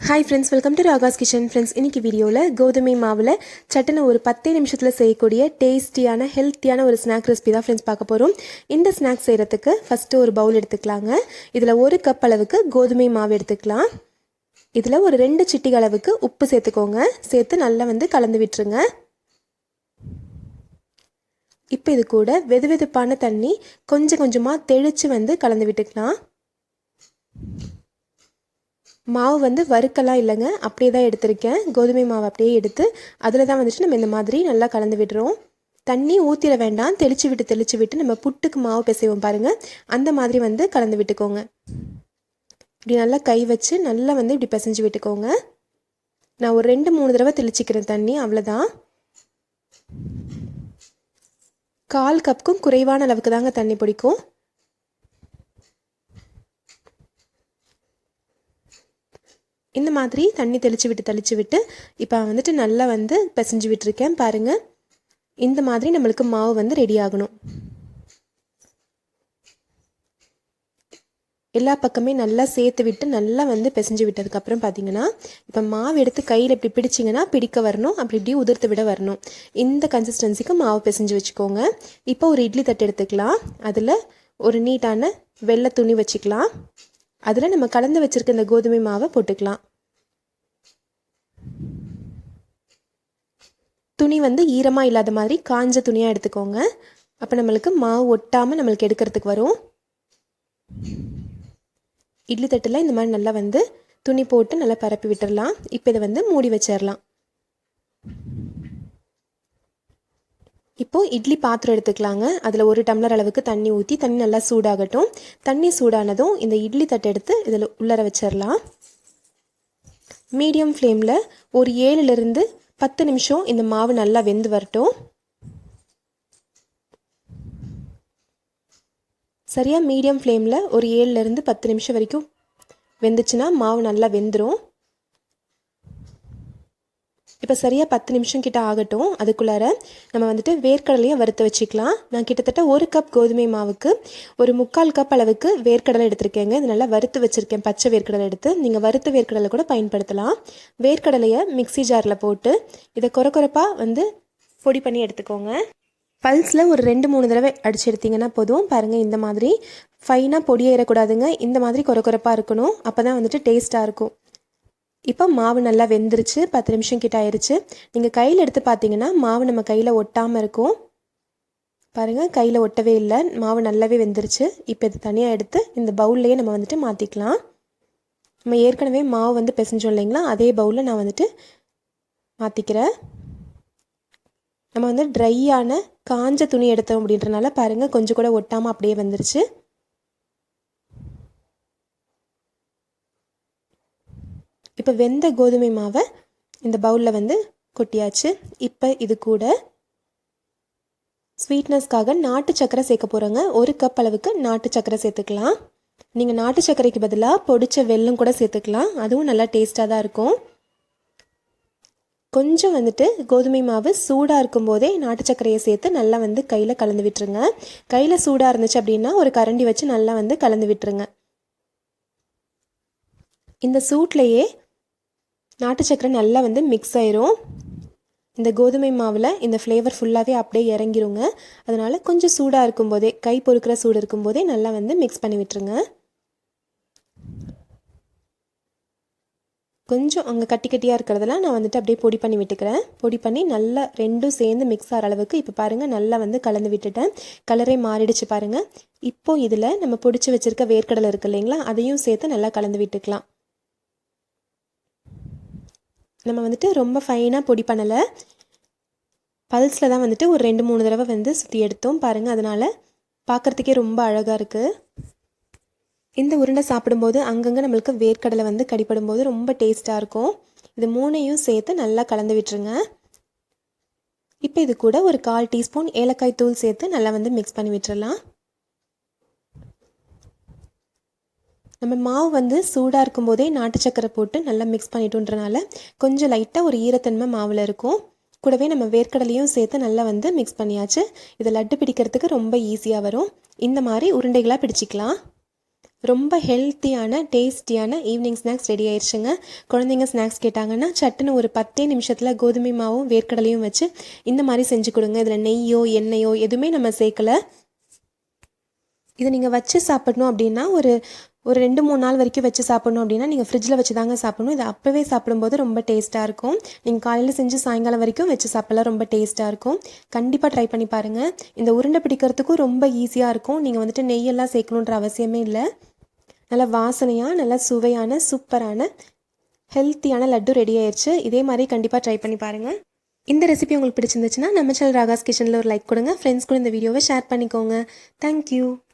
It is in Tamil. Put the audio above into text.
Hi friends, welcome to Raga's kitchen. Friends, இன்றைக்கி வீடியோவில் கோதுமை மாவில் சட்டுன்னு ஒரு 10 நிமிஷத்தில் செய்யக்கூடிய டேஸ்டியான ஹெல்த்தியான ஒரு ஸ்நாக் ரெசிபி தான் ஃப்ரெண்ட்ஸ் பார்க்க போகிறோம். இந்த ஸ்நாக் செய்கிறதுக்கு ஃபஸ்ட்டு ஒரு பவுல் எடுத்துக்கலாங்க. இதில் 1 கப் அளவுக்கு கோதுமை மாவு எடுத்துக்கலாம். இதில் ஒரு 2 சிட்டிகை அளவுக்கு உப்பு சேர்த்துக்கோங்க. சேர்த்து நல்லா கலந்து விட்டுருங்க. இப்போ இது கூட வெதுவெதுப்பான தண்ணி கொஞ்சம் கொஞ்சமாக தெளித்து கலந்து விட்டுக்கலாம். மாவு வறுக்கலாம் இல்லைங்க, அப்படியே தான் எடுத்திருக்கேன். கோதுமை மாவு அப்படியே எடுத்து அதில் தான் நம்ம இந்த மாதிரி நல்லா கலந்து விடுறோம். தண்ணி ஊற்றிட வேண்டாம், தெளித்து விட்டு நம்ம புட்டுக்கு மாவு பிசைவோம் பாருங்கள், அந்த மாதிரி கலந்து விட்டுக்கோங்க. இப்படி நல்லா கை வச்சு நல்லா இப்படி பிசைஞ்சு விட்டுக்கோங்க. நான் ஒரு 2-3 தடவை தெளிச்சிக்கிறேன் தண்ணி, அவ்வளோதான். 1/4 கப்புக்கும் குறைவான அளவுக்கு தாங்க தண்ணி பிடிக்கும். இந்த மாதிரி தண்ணி தெளித்து விட்டு இப்போ நல்லா பிசைஞ்சு விட்டுருக்கேன் பாருங்கள். இந்த மாதிரி நம்மளுக்கு மாவு ரெடி ஆகணும். எல்லா பக்கமே நல்லா சேர்த்து விட்டு நல்லா பிசைஞ்சு விட்டதுக்கப்புறம் பார்த்தீங்கன்னா, இப்போ மாவு எடுத்து கையில் இப்படி பிடிச்சிங்கன்னா பிடிக்க வரணும், அப்படி இப்படி உதிர்த்து விட வரணும். இந்த கன்சிஸ்டன்சிக்கு மாவு பிசைஞ்சு வச்சுக்கோங்க. இப்போ ஒரு இட்லி தட்டு எடுத்துக்கலாம். அதில் ஒரு நீட்டான வெள்ளை துணி வச்சுக்கலாம். அதில் நம்ம கலந்து வச்சுருக்க இந்த கோதுமை மாவை போட்டுக்கலாம். துணி ஈரமாக இல்லாத மாதிரி காஞ்ச துணியாக எடுத்துக்கோங்க. அப்போ நம்மளுக்கு மாவு ஒட்டாமல் நம்மளுக்கு எடுக்கிறதுக்கு வரும். இட்லி தட்டில் இந்த மாதிரி நல்லா துணி போட்டு நல்லா பரப்பி விட்டுடலாம். இப்போ இதை மூடி வச்சிடலாம். இப்போது இட்லி பாத்திரம் எடுத்துக்கலாங்க. அதில் 1 டம்ளர் அளவுக்கு தண்ணி ஊற்றி தண்ணி நல்லா சூடாகட்டும். தண்ணி சூடானதும் இந்த இட்லி தட்டை எடுத்து இதில் உள்ளர வச்சிடலாம். மீடியம் ஃப்ளேமில் ஒரு 7லிருந்து 10 நிமிஷம் இந்த மாவு நல்லா வெந்து வரட்டும். சரியாக மீடியம் ஃப்ளேமில் ஒரு 7லிருந்து 10 நிமிஷம் வரைக்கும் வெந்துச்சுன்னா மாவு நல்லா வெந்துடும். இப்போ சரியாக 10 நிமிஷம் கிட்ட ஆகட்டும். அதுக்குள்ளார நம்ம வேர்க்கடலையை வறுத்து வச்சுக்கலாம். நான் கிட்டத்தட்ட 1 கப் கோதுமை மாவுக்கு ஒரு 3/4 கப் அளவுக்கு வேர்க்கடலை எடுத்திருக்கேங்க. இது நல்லா வறுத்து வச்சுருக்கேன், பச்சை வேர்க்கடலை எடுத்து. நீங்கள் வறுத்த வேர்க்கடலை கூட பயன்படுத்தலாம். வேர்க்கடலையை மிக்சி ஜாரில் போட்டு இதை கொரப்பாக பொடி பண்ணி எடுத்துக்கோங்க. பல்ஸில் ஒரு 2-3 தடவை அடித்து எடுத்திங்கன்னா போதும். பாருங்கள், இந்த மாதிரி ஃபைனாக பொடி ஏறக்கூடாதுங்க. இந்த மாதிரி கொரப்பாக இருக்கணும். அப்போ தான் டேஸ்ட்டாக இருக்கும். இப்போ மாவு நல்லா வெந்துருச்சு. 10 நிமிஷம் கிட்ட ஆயிடுச்சு. நீங்கள் கையில் எடுத்து பார்த்தீங்கன்னா மாவு நம்ம கையில் ஒட்டாமல் இருக்கும். பாருங்கள், கையில் ஒட்டவே இல்லை, மாவு நல்லாவே வெந்துருச்சு. இப்போ இது தனியாக எடுத்து இந்த பவுல்லையே நம்ம மாற்றிக்கலாம். நம்ம ஏற்கனவே மாவு பிசைஞ்சோம் இல்லைங்களா, அதே பவுலில் நான் மாற்றிக்கிறேன். நம்ம ட்ரையான காஞ்ச துணி எடுத்தோம் அப்படின்றனால பாருங்கள், கொஞ்சம் கூட ஒட்டாமல் அப்படியே வந்துருச்சு. இப்போ வெந்த கோதுமை மாவை இந்த பவுலில் கொட்டியாச்சு. இப்போ இது கூட ஸ்வீட்னஸ்க்காக நாட்டு சக்கரை சேர்க்க போகிறோங்க. 1 கப் அளவுக்கு நாட்டு சக்கரை சேர்த்துக்கலாம். நீங்கள் நாட்டு சர்க்கரைக்கு பதிலாக பொடிச்ச வெல்லம் கூட சேர்த்துக்கலாம். அதுவும் நல்லா டேஸ்ட்டாக தான் இருக்கும். கொஞ்சம் கோதுமை மாவு சூடாக இருக்கும்போதே நாட்டு சர்க்கரையை சேர்த்து நல்லா கையில் கலந்து விட்டுருங்க. கையில் சூடாக இருந்துச்சு அப்படின்னா ஒரு கரண்டி வச்சு நல்லா கலந்து விட்டுருங்க. இந்த சூட்லேயே நாட்டு சக்கரை நல்லா மிக்ஸ் ஆயிரும். இந்த கோதுமை மாவில் இந்த ஃப்ளேவர் ஃபுல்லாகவே அப்படியே இறங்கிருங்க. அதனால் கொஞ்சம் சூடாக இருக்கும்போதே, கை பொறுக்கிற சூடு இருக்கும்போதே நல்லா மிக்ஸ் பண்ணி விட்டுருங்க. கொஞ்சம் அங்கே கட்டியாக இருக்கிறதெல்லாம் நான் அப்படியே பொடி பண்ணி விட்டுக்கிறேன். பொடி பண்ணி நல்லா ரெண்டும் சேர்ந்து மிக்ஸ் ஆகிற அளவுக்கு இப்போ பாருங்கள் நல்லா கலந்து விட்டுட்டேன். கலரே மாறிடுச்சு பாருங்கள். இப்போது இதில் நம்ம பொடிச்சு வச்சுருக்க வேர்க்கடலை இருக்குது இல்லைங்களா, அதையும் சேர்த்து நல்லா கலந்து விட்டுக்கலாம். நம்ம ரொம்ப ஃபைனாக பொடி பண்ணலை, பல்ஸில் தான் ஒரு 2-3 தடவை சுற்றி எடுத்தோம் பாருங்கள். அதனால் பார்க்குறதுக்கே ரொம்ப அழகாக இருக்குது. இந்த உருண்டை சாப்பிடும்போது அங்கங்கே நம்மளுக்கு வேர்க்கடலை கடிப்படும் போது ரொம்ப டேஸ்ட்டாக இருக்கும். இது 3ஐயும் சேர்த்து நல்லா கலந்து விட்டுருங்க. இப்போ இது கூட ஒரு 1/4 டீஸ்பூன் ஏலக்காய் தூள் சேர்த்து நல்லா மிக்ஸ் பண்ணி விட்டுறலாம். நம்ம மாவு சூடாக இருக்கும்போதே நாட்டு சக்கரை போட்டு நல்லா மிக்ஸ் பண்ணிட்டோன்றனால கொஞ்சம் லைட்டாக ஒரு ஈரத்தன்மை மாவில் இருக்கும். கூடவே நம்ம வேர்க்கடலையும் சேர்த்து நல்லா மிக்ஸ் பண்ணியாச்சு. இதை லட்டு பிடிக்கிறதுக்கு ரொம்ப ஈஸியாக வரும். இந்த மாதிரி உருண்டைகளாக பிடிச்சிக்கலாம். ரொம்ப ஹெல்த்தியான டேஸ்டியான ஈவினிங் ஸ்நாக்ஸ் ரெடி ஆயிடுச்சுங்க. குழந்தைங்க ஸ்நாக்ஸ் கேட்டாங்கன்னா சட்டுன்னு ஒரு 10 நிமிஷத்தில் கோதுமை மாவும் வேர்க்கடலையும் வச்சு இந்த மாதிரி செஞ்சு கொடுங்க. இதில் நெய்யோ எண்ணெயோ எதுவுமே நம்ம சேர்க்கலை. இதை நீங்கள் வச்சு சாப்பிடணும் அப்படின்னா ஒரு ஒரு 2-3 நாள் வரைக்கும் வச்சு சாப்பிடணும் அப்படின்னா நீங்கள் ஃப்ரிட்ஜில் வச்சு தாங்க சாப்பிடணும். இதை அப்போவே சாப்பிடும்போது ரொம்ப டேஸ்ட்டாக இருக்கும். நீங்கள் காலையில் செஞ்சு சாயங்காலம் வரைக்கும் வச்சு சாப்பிடலாம், ரொம்ப டேஸ்ட்டாக இருக்கும். கண்டிப்பாக ட்ரை பண்ணி பாருங்கள். இந்த உருண்டை பிடிக்கிறதுக்கும் ரொம்ப ஈஸியாக இருக்கும். நீங்கள் வந்துட்டு நெய்யெல்லாம் சேர்க்கணுன்ற அவசியமே இல்லை. நல்லா வாசனையாக நல்லா சுவையான சூப்பரான ஹெல்த்தியான லட்டு ரெடி ஆயிடுச்சு. இதே மாதிரி கண்டிப்பாக ட்ரை பண்ணி பாருங்கள். இந்த ரெசிபி உங்களுக்கு பிடிச்சிருந்துச்சுன்னா நம்ம சேனல் ராகாஸ் கிச்சனில் ஒரு லைக் கொடுங்க. ஃப்ரெண்ட்ஸ் கூட இந்த வீடியோவை ஷேர் பண்ணிக்கோங்க. தேங்க்யூ.